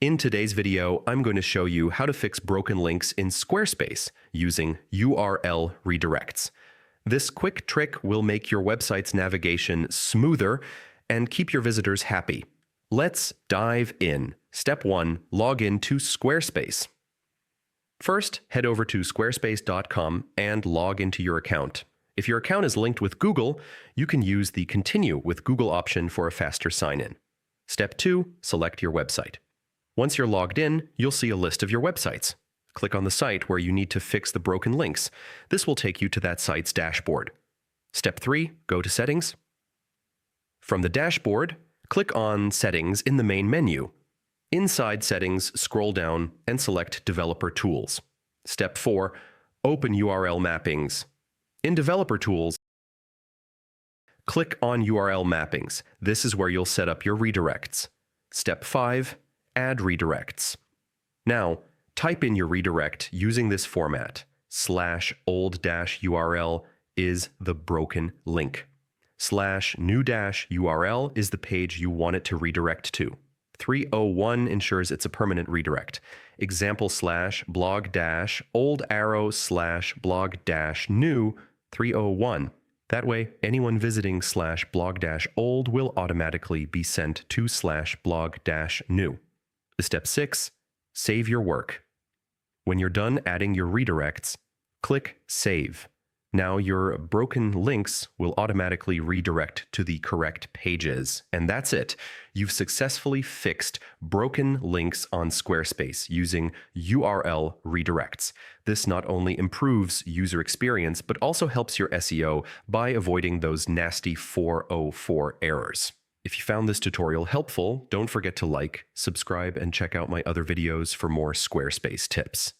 In today's video, I'm going to show you how to fix broken links in Squarespace using URL redirects. This quick trick will make your website's navigation smoother and keep your visitors happy. Let's dive in. Step 1. Log in to Squarespace. First, head over to squarespace.com and log into your account. If your account is linked with Google, you can use the Continue with Google option for a faster sign-in. Step 2. Select your website. Once you're logged in, you'll see a list of your websites. Click on the site where you need to fix the broken links. This will take you to that site's dashboard. Step 3. Go to Settings. From the dashboard, click on Settings in the main menu. Inside Settings, scroll down and select Developer Tools. Step 4. Open URL mappings. In Developer Tools, click on URL mappings. This is where you'll set up your redirects. Step 5. Add redirects. Now, type in your redirect using this format. /old-URL is the broken link. /new-URL is the page you want it to redirect to. 301 ensures it's a permanent redirect. Example /blog-old-arrow/blog-new 301. That way, anyone visiting /blog-old will automatically be sent to /blog-new. Step 6. Save your work. When you're done adding your redirects, click Save. Now your broken links will automatically redirect to the correct pages. And that's it. You've successfully fixed broken links on Squarespace using URL redirects. This not only improves user experience, but also helps your SEO by avoiding those nasty 404 errors. If you found this tutorial helpful, don't forget to like, subscribe, and check out my other videos for more Squarespace tips.